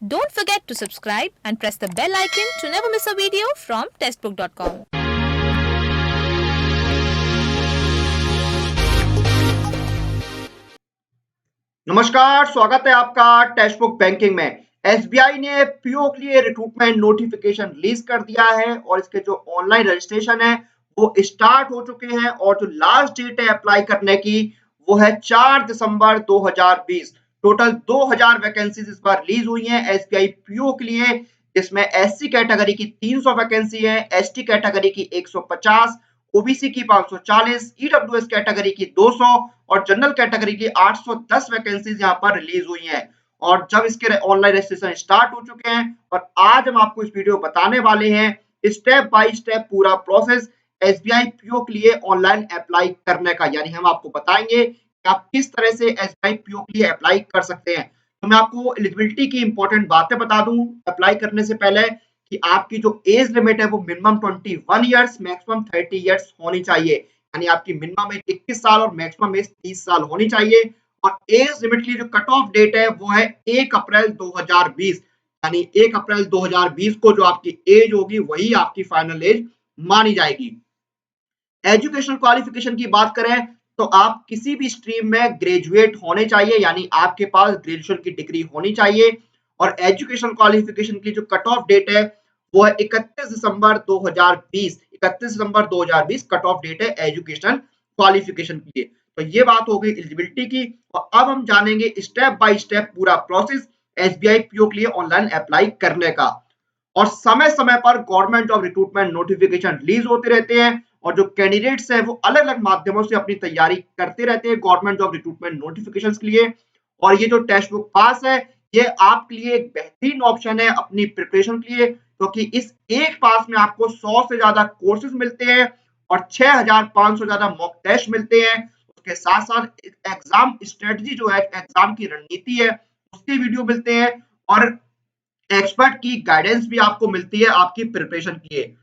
Don't forget to subscribe and press the bell icon to never miss a video from testbook.com. नमस्कार, स्वागत है आपका text book banking में। SBI ने PO के लिए रिक्रूटमेंट नोटिफिकेशन रिलीज कर दिया है और इसके जो ऑनलाइन रजिस्ट्रेशन है वो स्टार्ट हो चुके हैं और जो लास्ट डेट है अप्लाई करने की वो है 4 दिसंबर 2020। टोटल 2000 वैकेंसीज इस बार रिलीज हुई हैं एसबीआई पीओ के लिए, जिसमें एससी कैटेगरी की 300 वैकेंसी है, एसटी कैटेगरी की 150, ओबीसी की 540, ईडब्ल्यूएस कैटेगरी की 200 और जनरल कैटेगरी की 810 वैकेंसीज यहाँ पर रिलीज हुई हैं। और जब इसके ऑनलाइन रजिस्ट्रेशन स्टार्ट हो चुके हैं और आज हम आपको इस वीडियो बताने वाले हैं स्टेप बाय स्टेप पूरा प्रोसेस एसबीआई पीओ के लिए ऑनलाइन अप्लाई करने का, यानी हम आपको बताएंगे कि आप किस तरह से एसबीआई पीओ के लिए अप्लाई कर सकते हैं। तो मैं आपको एलिजिबिलिटी की इंपॉर्टेंट बातें बता दूं अप्लाई करने से पहले कि आपकी जो एज लिमिट है वो मिनिमम 21 इयर्स मैक्सिमम 30 इयर्स होनी चाहिए, यानी आपकी मिनिमम एज 21 साल और मैक्सिमम एज 30 साल होनी चाहिए। और एज लिमिट की जो कट ऑफ डेट है वो है 1 अप्रैल 2020, यानी 1 अप्रैल 2020 को जो आपकी एज होगी वही आपकी फाइनल एज मानी जाएगी। एजुकेशनल क्वालिफिकेशन की बात करें तो आप किसी भी स्ट्रीम में ग्रेजुएट होने चाहिए, यानी आपके पास ग्रेजुएशन की डिग्री होनी चाहिए। और एजुकेशन क्वालिफिकेशन की जो कट ऑफ डेट है वो है 31 दिसंबर 2020। 31 दिसंबर 2020 कट ऑफ डेट है एजुकेशन क्वालिफिकेशन के लिए। तो ये बात हो गई एलिजिबिलिटी की। और अब हम जानेंगे स्टेप बाय स्टेप पूरा प्रोसेस एसबीआई पीओ के लिए ऑनलाइन अप्लाई करने का। और समय समय पर government job recruitment notification release होते रहते हैं और जो कैंडिडेट्स हैं वो अलग अलग माध्यमों से अपनी तैयारी करते रहते हैं गवर्नमेंट जॉब रिक्रूटमेंट नोटिफिकेशन के लिए। और ये जो टेस्ट बुक पास है ये आपके लिए एक बेहतरीन ऑप्शन है अपनी प्रिपरेशन के लिए, क्योंकि इस एक पास में आपको 100 से ज्यादा कोर्सेज मिलते हैं और 6500 ज्यादा मॉक टेस्ट मिलते हैं। उसके साथ साथ एग्जाम स्ट्रेटजी जो है एग्जाम की रणनीति है उसके वीडियो मिलते हैं और एक्सपर्ट की गाइडेंस भी आपको मिलती है आपकी प्रिपरेशन के लिए।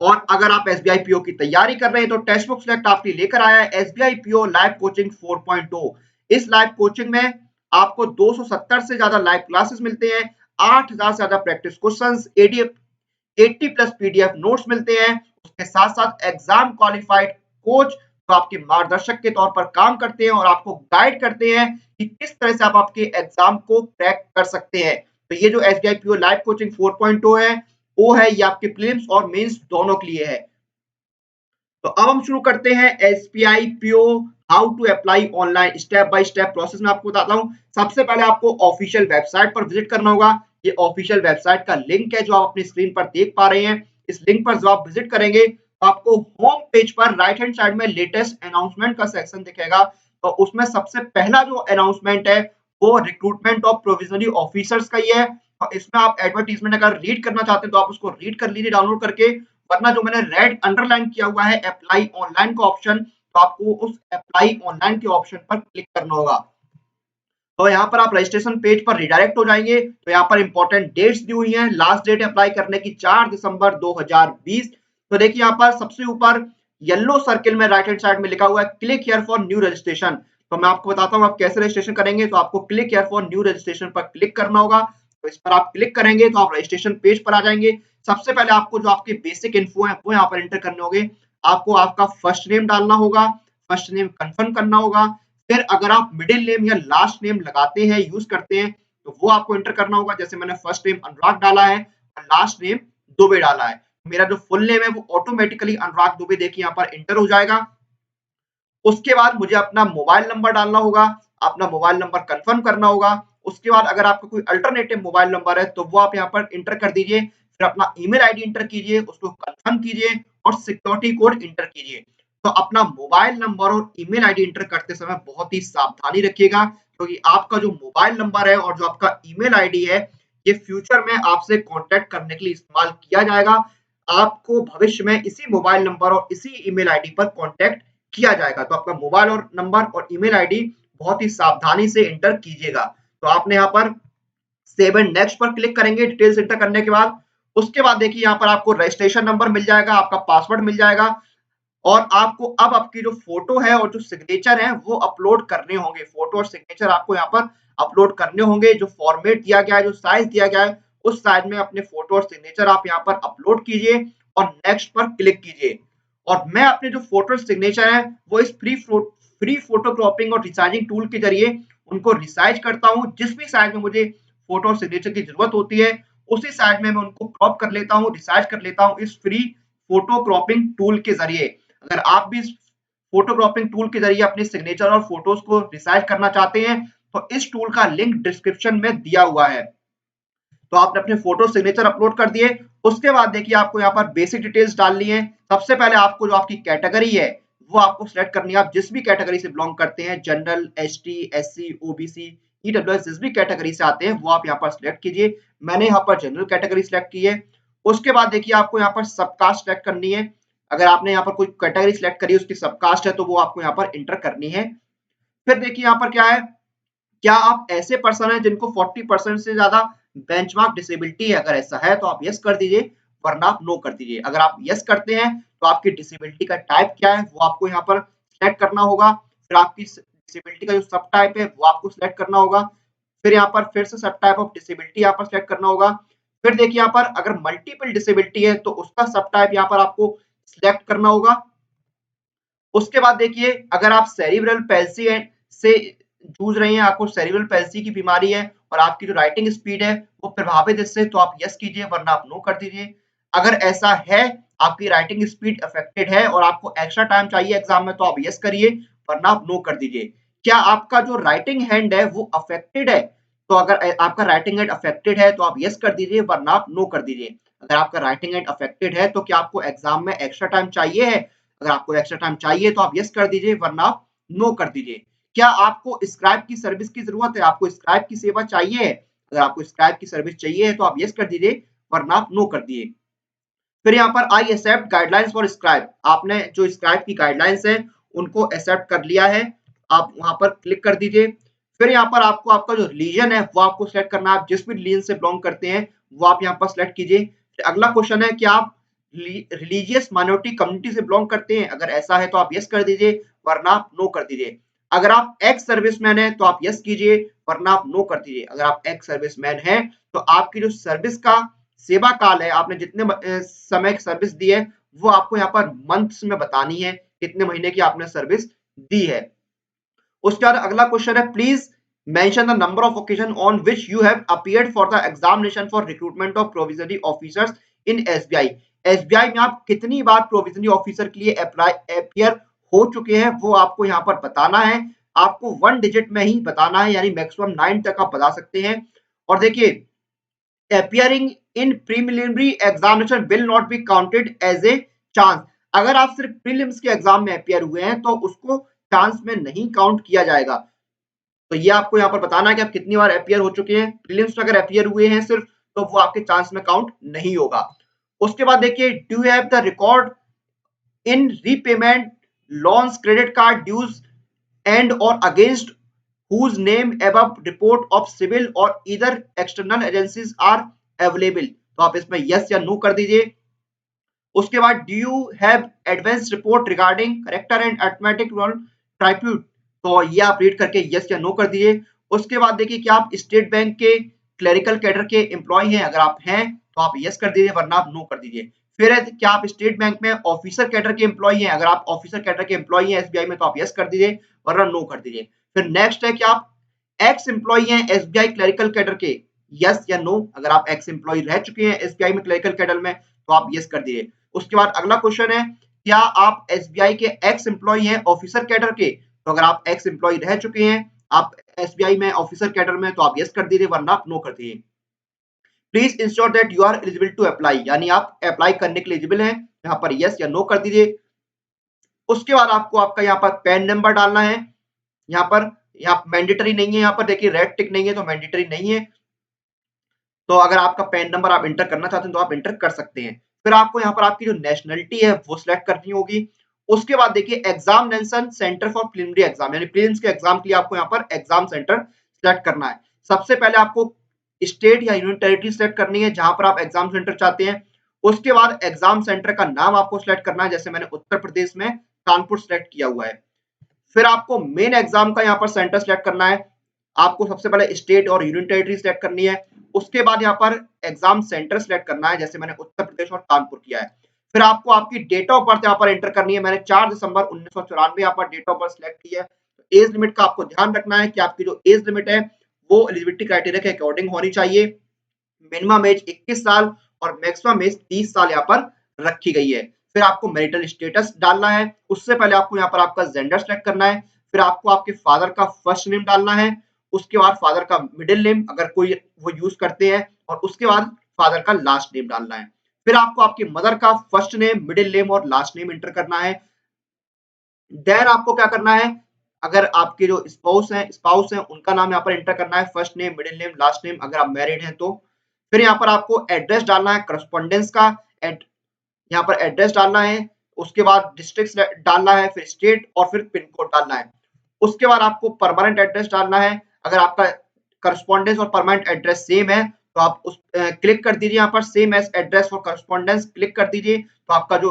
और अगर आप एसबीआई पीओ की तैयारी कर रहे हैं तो टेक्स्ट बुक सिलेक्ट आपके लेकर आया है एसबीआई पीओ लाइव कोचिंग 4.0। इस लाइव कोचिंग में आपको 270 से ज्यादा लाइव क्लासेस मिलते हैं, 8000 से ज्यादा practice questions, 80 plus PDF notes मिलते हैं। उसके साथ साथ एग्जाम क्वालिफाइड कोच तो आपके मार्गदर्शक के तौर पर काम करते हैं और आपको गाइड करते हैं कि किस तरह से आप आपके एग्जाम को क्रैक कर सकते हैं। तो ये जो एसबीआई पीओ लाइव कोचिंग 4.0 है वो है ये आपके प्रीलिम्स और मेंस दोनों के लिए है। तो अब हम शुरू करते हैं SBI PO how to apply online step by step process में आपको बताता हूं। सबसे पहले आपको ऑफिशियल वेबसाइट पर विजिट करना होगा। ये ऑफिशियल वेबसाइट का लिंक है जो आप अपनी स्क्रीन पर देख पा रहे हैं। इस लिंक पर जब आप विजिट करेंगे तो आपको होम पेज पर राइट हैंड साइड में लेटेस्ट अनाउंसमेंट का सेक्शन दिखेगा। तो उसमें सबसे पहला जो अनाउंसमेंट है वो रिक्रूटमेंट ऑफ प्रोविजनरी ऑफिसर्स का ही है। और इसमें आप एडवर्टीजमेंट अगर रीड करना चाहते हैं तो आप उसको रीड कर लीजिए डाउनलोड करके, वरना जो मैंने रेड अंडरलाइन किया हुआ है अप्लाई ऑनलाइन का ऑप्शन, तो आपको उस अप्लाई ऑनलाइन के ऑप्शन पर क्लिक करना होगा। तो यहाँ पर आप रजिस्ट्रेशन पेज पर रिडायरेक्ट हो जाएंगे। तो यहाँ पर इंपॉर्टेंट डेट्स दी हुई हैं। लास्ट डेट अप्लाई करने की 4 दिसंबर 2020। तो देखिए यहाँ पर सबसे ऊपर येलो सर्किल में राइट हैंड साइड में लिखा हुआ है click here for new registration. तो मैं आपको बताता हूँ आप कैसे रजिस्ट्रेशन करेंगे। तो आपको click here for new registration पर क्लिक करना होगा। तो इस पर आप क्लिक करेंगे तो आप रजिस्ट्रेशन पेज पर आ जाएंगे। सबसे पहले आपको जो आपके बेसिक इन्फो है वो यहाँ पर एंटर करने होंगे। आपको आपका फर्स्ट नेम डालना होगा, फर्स्ट नेम कंफर्म करना होगा। फिर अगर आप मिडिल नेम या लास्ट नेम लगाते हैं यूज करते हैं तो वो आपको एंटर करना होगा। जैसे मैंने फर्स्ट नेम अनुराग डाला है और लास्ट नेम दुबे डाला है। मेरा जो फुल नेम है वो ऑटोमेटिकली अनुराग दुबे देखिए यहाँ पर एंटर हो जाएगा। उसके बाद मुझे अपना मोबाइल नंबर डालना होगा, अपना मोबाइल नंबर कंफर्म करना होगा। उसके बाद अगर आपका कोई अल्टरनेटिव मोबाइल नंबर है तो वो आप यहाँ पर इंटर कर दीजिए। फिर अपना ईमेल आईडी इंटर कीजिए, उसको कंफर्म कीजिए और सिक्योरिटी कोड इंटर कीजिए। तो अपना मोबाइल नंबर और ईमेल आईडी इंटर करते समय बहुत ही सावधानी रखिएगा, क्योंकि आपका जो मोबाइल नंबर है और जो आपका ईमेल आईडी है ये फ्यूचर में आपसे कांटेक्ट करने के लिए इस्तेमाल किया जाएगा। आपको भविष्य में इसी मोबाइल नंबर और इसी ईमेल आईडी पर कांटेक्ट किया जाएगा। तो आपका मोबाइल और नंबर और ईमेल आईडी बहुत ही सावधानी से एंटर कीजिएगा। तो आपने यहाँ पर सेव एंड नेक्स्ट पर क्लिक करेंगे डिटेल्स एंटर करने के बाद। उसके बाद देखिए यहाँ पर आपको रजिस्ट्रेशन नंबर मिल जाएगा, आपका पासवर्ड मिल जाएगा और आपको अब आपकी जो फोटो है और जो सिग्नेचर है वो अपलोड करने होंगे। फोटो और सिग्नेचर आपको यहाँ पर अपलोड करने होंगे। जो फॉर्मेट दिया गया है, जो साइज दिया गया है, उस साइज में अपने फोटो और सिग्नेचर आप यहाँ पर अपलोड कीजिए और नेक्स्ट पर क्लिक कीजिए। और मैं अपने जो फोटो सिग्नेचर है वो इस फ्री फोटो क्रॉपिंग और रिसाइजिंग टूल के जरिए उनको रिसाइज करता हूँ। जिस भी साइज में मुझे फोटो और सिग्नेचर की जरूरत होती है उसी साइज में मैं उनको क्रॉप कर लेता हूँ, रिसाइज कर लेता हूँ इस फ्री फोटो क्रॉपिंग टूल के जरिए। अगर आप भी इस फोटो क्रॉपिंग टूल के जरिए अपने सिग्नेचर और फोटोज को रिसाइज करना चाहते हैं तो इस टूल का लिंक डिस्क्रिप्शन में दिया हुआ है। तो आपने अपने फोटो सिग्नेचर अपलोड कर दिए। उसके बाद देखिए आपको यहाँ पर बेसिक डिटेल्स डालनी है। सबसे पहले आपको जो आपकी कैटेगरी है वो आपको सिलेक्ट करनी है। आप जिस भी कैटेगरी से बिलोंग करते हैं, general, ST, SC, OBC, EWS, जिस भी कैटेगरी से आते हैं वो आप यहाँ पर सिलेक्ट कीजिए। मैंने यहाँ पर जनरल कैटेगरी सिलेक्ट की है। उसके बाद देखिए आपको यहाँ पर सबकास्ट सिलेक्ट करनी है। अगर आपने यहाँ पर कोई कैटेगरी सिलेक्ट करी उसकी सबकास्ट है तो वो आपको यहाँ पर इंटर करनी है। फिर देखिए यहाँ पर क्या है, क्या आप ऐसे पर्सन हैं जिनको 40% से ज्यादा बेंचमार्क डिसेबिलिटी है? अगर ऐसा है तो आप यस कर दीजिए, वरना आप नो कर दीजिए। अगर आप यस करते हैं तो आपकी डिसेबिलिटी का टाइप क्या है वो आपको यहाँ पर सिलेक्ट करना होगा। फिर आपकी डिसेबिलिटी का जो सब टाइप है वो आपको सिलेक्ट करना होगा। फिर यहाँ पर फिर से सब टाइप ऑफ डिसेबिलिटी यहाँ पर सिलेक्ट करना होगा। फिर देखिए यहाँ पर अगर मल्टीपल डिसेबिलिटी है तो उसका सब टाइप यहाँ पर आपको सिलेक्ट करना होगा। उसके बाद देखिए अगर आप सेरिब्रल पैल्सी से जूझ रहे हैं, आपको सेरिब्रल पैल्सी की बीमारी है और आपकी जो राइटिंग स्पीड है वो प्रभावित इससे, तो आप यस कीजिए, वरना आप नो कर दीजिए। अगर ऐसा है, आपकी राइटिंग स्पीड अफेक्टेड है और आपको एक्स्ट्रा टाइम चाहिए एग्जाम में, तो आप यस करिए, वरना आप नो कर दीजिए। क्या आपका जो राइटिंग हैंड है वो अफेक्टेड है? तो अगर आपका राइटिंग हैंड अफेक्टेड है तो आप यस कर दीजिए, वरना आप नो कर दीजिए। अगर आपका राइटिंग हैंड अफेक्टेड है तो क्या आपको एग्जाम में एक्स्ट्रा टाइम चाहिए है? अगर आपको एक्स्ट्रा टाइम चाहिए तो आप यस कर दीजिए, वरना आप नो कर दीजिए। क्या आपको स्क्राइब की सर्विस की जरूरत है? आपको स्क्राइब की सेवा चाहिए है? अगर आपको स्क्राइब की सर्विस चाहिए है तो आप यस कर दीजिए, वरना आप नो कर दिए। फिर यहाँ पर I accept guidelines for scribe, आपने जो स्क्राइब की गाइडलाइंस है उनको एक्सेप्ट कर लिया है, आप वहां पर क्लिक कर दीजिए। फिर यहाँ पर आपको आपका जो रिलीजन है वो आपको सिलेक्ट करना है। आप जिस भी रिलीजन से बिलोंग करते हैं वो आप यहाँ पर सिलेक्ट कीजिए। अगला क्वेश्चन है कि आप रिलीजियस माइनॉरिटी कम्युनिटी से बिलोंग करते हैं? अगर ऐसा है तो आप यस कर दीजिए, वरना आप नो कर दीजिए। अगर आप एक्स सर्विसमैन है तो आप यस कीजिए, वरना आप नो कर दीजिए। अगर आप एक्स सर्विसमैन है तो आपकी जो सर्विस का सेवा काल है, आपने जितने समय सर्विस दी है वो आपको यहाँ पर मंथ्स में बतानी है, कितने महीने की आपने सर्विस दी है। उसके बाद अगला क्वेश्चन है, please mention the number of occasion on which you have appeared for the examination for recruitment of provisionary officers in SBI. SBI में आप कितनी बार प्रोविजनरी ऑफिसर के लिए अपीयर हो चुके हैं वो आपको यहाँ पर बताना है। आपको 1 डिजिट में ही बताना है, यानी मैक्सिमम 9 तक आप बता सकते हैं। और देखिए, appearing in preliminary examination will not be counted as a chance। अगर आप सिर्फ प्रीलिम्स के एग्जाम में अपियर हुए हैं तो उसको चांस में नहीं काउंट किया जाएगा। तो ये आपको यहाँ पर बताना है कि आप कितनी बार अपियर हो चुके हैं। प्रीलिम्स में अगर अपियर हुए हैं सिर्फ तो वो आपके चांस में काउंट नहीं होगा। उसके बाद देखिए, do you have the record in repayment loans, credit card dues and or against whose name above report of civil or either external agencies are available। तो आप इसमें यस या नो कर दीजिए। उसके बाद do you have advance report regarding character and arithmetic tribute, तो ये आप रीड करके यस या नो कर दीजिए। उसके बाद देखिए, क्या आप स्टेट बैंक के क्लरिकल कैडर के एम्प्लॉय हैं? अगर आप हैं तो आप यस कर दीजिए, वरना आप नो कर दीजिए। फिर है, क्या आप स्टेट बैंक में ऑफिसर कैडर के एम्प्लॉय हैं? अगर आप ऑफिसर कैडर के एम्प्लॉय हैं एसबीआई में तो आप यस कर दीजिए, वरना नो कर दीजिए। फिर नेक्स्ट है कि आप एक्स एम्प्लॉय हैं एसबीआई क्लरिकल कैडर के, यस या नो। अगर आप एक्स एम्प्लॉय रह चुके हैं एसबीआई में क्लरिकल कैडर में तो आप यस कर दीजिए। उसके बाद अगला क्वेश्चन है, क्या आप एसबीआई के एक्स एम्प्लॉय हैं ऑफिसर कैडर के? तो अगर आप एक्स एम्प्लॉय रह चुके हैं आप एसबीआई में ऑफिसर कैडर में तो आप यस कर दीजिए, वरना आप नो कर दीजिए। Please ensure that you are eligible to apply, यानी आप अप्लाई करने के लिए एलिजिबल हैं, यहाँ पर यस या नो कर दीजिए। उसके बाद आपको आपका यहाँ पर पैन नंबर डालना है। यहाँ पर यहाँ मैंडेटरी नहीं है, यहाँ पर देखिए रेड टिक नहीं है तो मैंडेटरी नहीं है। तो अगर आपका पैन नंबर आप इंटर करना चाहते हैं तो आप इंटर कर सकते हैं। फिर आपको यहाँ पर आपकी जो नेशनलिटी है वो सिलेक्ट करनी होगी। उसके बाद देखिए, examination centre for preliminary exam, यानी प्रीलिम्स के एग्जाम के लिए आपको यहाँ पर एग्जाम सेंटर सिलेक्ट करना है। सबसे पहले आपको स्टेट या यूनियन टेरिटरी सिलेक्ट करनी है जहां पर आप एग्जाम सेंटर चाहते हैं। उसके बाद एग्जाम सेंटर का नाम आपको सिलेक्ट करना है, जैसे मैंने उत्तर प्रदेश में कानपुर सिलेक्ट किया हुआ है। फिर आपको मेन एग्जाम का यहाँ पर सेंटर सिलेक्ट करना है। आपको सबसे पहले स्टेट और यूनियन टेरिटरी सिलेक्ट करनी है। उसके बाद यहाँ पर एग्जाम सेंटर सिलेक्ट करना है, जैसे मैंने उत्तर प्रदेश और कानपुर किया है। फिर आपको आपकी डेट ऑफ बर्थ यहाँ पर एंटर करनी है। मैंने 4 दिसंबर 1994 यहाँ पर डेट ऑफ बर्थ सिलेक्ट की है। एज लिमिट का आपको ध्यान रखना है कि आपकी जो एज लिमिट है वो एलिजिबिलिटी क्राइटेरिया के अकॉर्डिंग होनी चाहिए। मिनिमम एज 21 साल और मैक्सिमम एज 30 साल यहाँ पर रखी गई है। फिर आपको मैरिटल स्टेटस डालना है। उससे पहले आपको यहाँ पर आपका जेंडर सेलेक्ट करना है। फिर आपको आपके फादर का फर्स्ट नेम डालना है। उसके बाद फादर का मिडिल नेम अगर कोई वो यूज करते हैं, और उसके बाद फादर का लास्ट नेम डालना है। फिर आपको आपकी मदर का फर्स्ट नेम, मिडिल नेम और लास्ट नेम एंटर करना है। देन आपको क्या करना है, अगर आपके जो स्पाउस हैं उनका नाम यहाँ पर एंटर करना है, first name, middle name, last name, अगर आप मैरिड हैं तो। फिर यहाँ पर आपको एड्रेस डालना है, करस्पॉन्डेंस का यहाँ पर एड्रेस डालना है। उसके बाद डिस्ट्रिक्ट डालना है, फिर स्टेट और फिर पिन कोड डालना है। उसके बाद आपको परमानेंट एड्रेस डालना है। अगर आपका करस्पॉन्डेंस और परमानेंट एड्रेस सेम है तो आप उस क्लिक कर दीजिए, यहाँ पर same as address for correspondence click कर दीजिए, तो आपका जो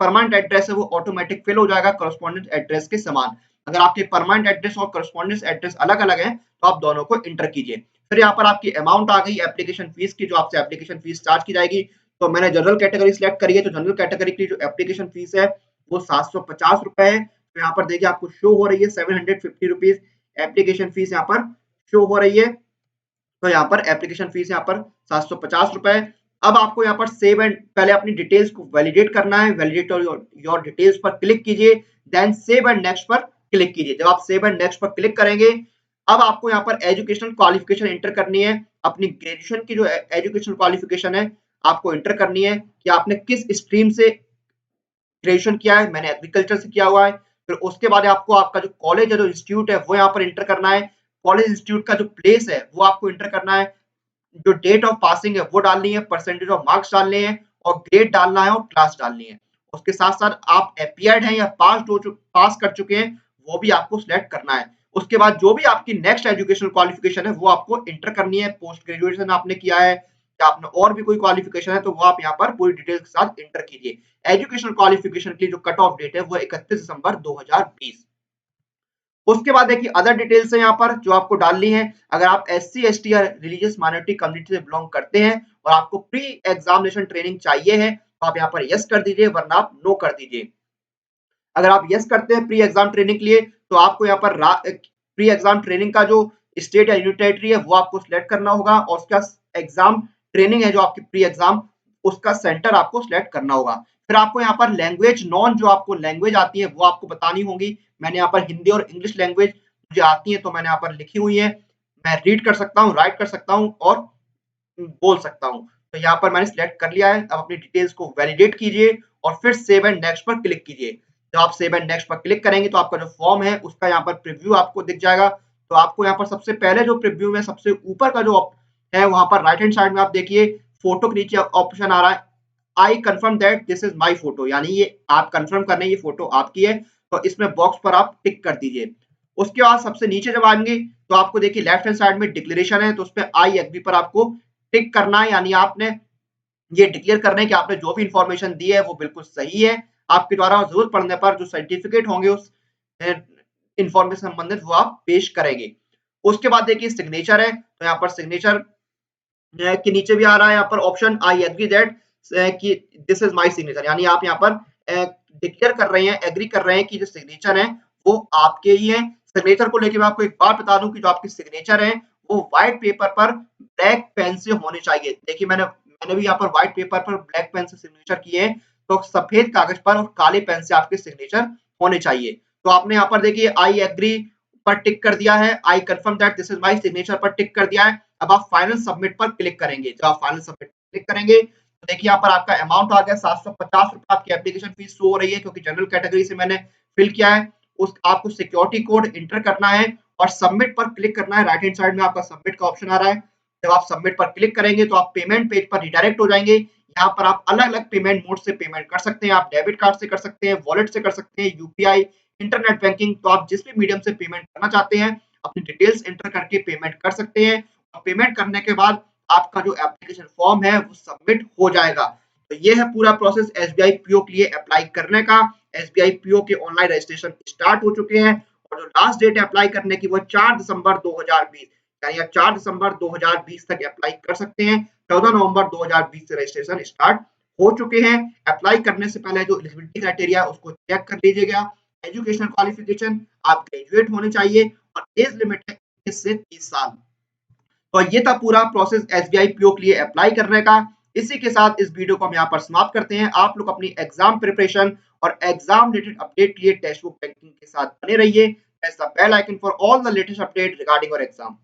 परमानेंट एड्रेस है वो ऑटोमेटिक फिल हो जाएगा करस्पॉन्डेंस एड्रेस के समान। अगर आपके परमानेंट एड्रेस और करस्पॉन्डेंस एड्रेस अलग अलग है तो आप दोनों को इंटर कीजिए। फिर यहाँ पर आपकी अमाउंट आ गई एप्लीकेशन फीस की, जो आपसे एप्लीकेशन फीस चार्ज की जाएगी। तो मैंने जनरल कैटेगरी सिलेक्ट करी है, तो जनरल कैटेगरी की जो एप्लीकेशन फीस है वो 750 रुपए है। तो यहाँ पर देखिए आपको शो हो रही है 750 रुपीज एप्लीकेशन फीस यहाँ पर शो हो रही है। तो यहाँ पर एप्लीकेशन फीस यहाँ पर 750 रुपए। अब आपको यहाँ पर सेव एंड पहले अपनी डिटेल्स को वैलिडेट करना है। वैलिडेट योर डिटेल्स पर क्लिक कीजिए, देन सेव एंड नेक्स्ट पर क्लिक कीजिए। जब आप सेव एंड नेक्स्ट पर क्लिक करेंगे, अब आपको यहाँ पर एजुकेशनल क्वालिफिकेशन एंटर करनी है। अपनी ग्रेजुएशन की जो एजुकेशनल क्वालिफिकेशन है आपको एंटर करनी है कि आपने किस स्ट्रीम से ग्रेजुएशन किया है। मैंने एग्रीकल्चर से किया हुआ है। फिर उसके बाद आपको आपका जो कॉलेज है, जो इंस्टीट्यूट है, वो यहाँ पर एंटर करना है। कॉलेज इंस्टीट्यूट का जो प्लेस है वो आपको एंटर करना है। जो डेट ऑफ पासिंग है वो डालनी है, परसेंटेज ऑफ मार्क्स डालने हैं और ग्रेड डालना है और क्लास डालनी है। उसके साथ साथ आप अपीयर्ड हैं या पास कर चुके हैं वो भी आपको सिलेक्ट करना है। उसके बाद जो भी आपकी नेक्स्ट एजुकेशनल क्वालिफिकेशन है वो आपको इंटर करनी है। पोस्ट ग्रेजुएशन आपने किया है या आपने और भी कोई क्वालिफिकेशन है तो वो आप यहाँ पर पूरी डिटेल्स के साथ इंटर कीजिए। एजुकेशनल क्वालिफिकेशन की जो कट ऑफ डेट है वो 31 दिसंबर 2020। उसके बाद देखिए अदर डिटेल्स है यहाँ पर जो आपको डालनी है। अगर आप एससी एसटी या रिलीजियस माइनॉरिटी कम्युनिटी से बिलोंग करते हैं और आपको प्री एग्जामिनेशन ट्रेनिंग चाहिए है तो आप यहाँ पर यस कर दीजिए, वरना आप नो कर दीजिए। अगर आप यस करते हैं प्री एग्जाम ट्रेनिंग के लिए तो आपको यहाँ पर प्री एग्जाम ट्रेनिंग का जो स्टेट या यूनियन टेरिटरी है वो आपको सिलेक्ट करना होगा, और उसका एग्जाम ट्रेनिंग है जो आपकी प्री एग्जाम, उसका सेंटर आपको सिलेक्ट करना होगा। फिर आपको यहाँ पर लैंग्वेज नॉन जो आपको लैंग्वेज आती है वो आपको बतानी होगी। मैंने यहाँ पर हिंदी और इंग्लिश लैंग्वेज मुझे आती है तो मैंने यहाँ पर लिखी हुई है। मैं रीड कर सकता हूँ, राइट कर सकता हूँ और बोल सकता हूँ। तो यहाँ पर मैंने सिलेक्ट कर लिया है। अब अपनी डिटेल्स को वैलिडेट कीजिए और फिर सेव एंड नेक्स्ट पर क्लिक कीजिए। जब आप सेव एंड नेक्स्ट पर क्लिक करेंगे तो आपका जो फॉर्म है उसका यहाँ पर प्रीव्यू आपको दिख जाएगा। तो आपको यहाँ पर सबसे पहले जो प्रीव्यू में सबसे ऊपर का जो है वहां पर राइट हैंड साइड में आप देखिए फोटो के नीचे ऑप्शन आ रहा है, I confirm that this is my photo, यानी ये आप कंफर्म कर रहे हैं ये फोटो आपकी है। तो इसमें बॉक्स पर आप टिक कर दीजिए। उसके बाद सबसे नीचे जब आएंगे तो आपको देखिए लेफ्ट हैंड साइड में डिक्लेरेशन है, तो उस पर आई एग्री पर आपको टिक करना है, यानी आपने ये डिक्लेयर करना है कि आपने जो भी इंफॉर्मेशन दी है वो बिल्कुल सही है। आपके द्वारा जरूरत पड़ने पर जो सर्टिफिकेट होंगे उस इंफॉर्मेशन संबंधित वो आप पेश करेंगे। उसके बाद देखिए सिग्नेचर है, तो यहाँ पर सिग्नेचर के नीचे भी आ रहा है यहाँ पर ऑप्शन आई एग्री दैट कि दिस इज माय सिग्नेचर, यानी आप यहाँ पर डिक्लेयर कर रहे हैं, एग्री कर रहे हैं कि जो सिग्नेचर है वो आपके ही है। सिग्नेचर को लेकर मैं आपको एक बात बता दूं कि जो आपकी सिग्नेचर है वो व्हाइट पेपर पर ब्लैक पेन से होने चाहिए। देखिए मैंने भी यहाँ पर व्हाइट पेपर पर ब्लैक पेन से सिग्नेचर किए हैं, तो सफेद कागज पर और काले पेन से आपके सिग्नेचर होने चाहिए। तो आपने यहाँ पर देखिए आई एग्री पर टिक कर दिया है, I confirm that this is my signature पर टिक कर दिया है। अब आप फाइनल सबमिट पर क्लिक करेंगे। जब आप फाइनल सबमिट क्लिक करेंगे तो देखिए यहाँ पर आपका अमाउंट आ गया 750 रुपए, आपकी एप्लीकेशन फीस शो हो रही है क्योंकि जनरल कैटेगरी से मैंने फिल किया है। उस आपको सिक्योरिटी कोड इंटर करना है और सबमिट पर क्लिक करना है। राइट हैंड साइड में आपका सबमिट का ऑप्शन आ रहा है। जब आप सबमिट पर क्लिक करेंगे तो आप पेमेंट पेज पर रिडायरेक्ट हो जाएंगे। यहाँ पर आप अलग अलग पेमेंट मोड से पेमेंट कर सकते हैं। आप डेबिट कार्ड से कर सकते हैं, वॉलेट से कर सकते हैं, यूपीआई, इंटरनेट बैंकिंग, तो आप जिस भी मीडियम से पेमेंट करना चाहते हैं अपनी डिटेल्स एंटर करके पेमेंट कर सकते हैं। और पेमेंट करने के बाद आपका जो एप्लीकेशन फॉर्म है वो सबमिट हो जाएगा। तो ये है पूरा प्रोसेस एसबीआई पीओ के लिए अप्लाई करने का। एसबीआई पीओ के ऑनलाइन रजिस्ट्रेशन स्टार्ट हो चुके हैं और जो लास्ट डेट है अप्लाई करने की वो 4 दिसंबर 2020, यानी आप 4 दिसंबर 2020 तक अप्लाई कर सकते हैं। 14 नवंबर 2020 से रजिस्ट्रेशन स्टार्ट हो चुके हैं। अप्लाई करने से पहले जो एलिजिबिलिटी क्राइटेरिया है उसको चेक कर लीजिएगा। एजुकेशनल क्वालिफिकेशन आप ग्रेजुएट होने चाहिए और एज लिमिट है 21 से 30 साल। तो ये था पूरा प्रोसेस एसबीआई पीओ के लिए अप्लाई करने का। इसी के साथ इस वीडियो को हम यहाँ पर समाप्त करते हैं। आप लोग अपनी एग्जाम प्रिपरेशन और एग्जाम रिलेटेड अपडेट के लिए टेक्स्ट बुक बैंकिंग के साथ बने रहिए। Press the bell icon for all the latest update regarding your exam.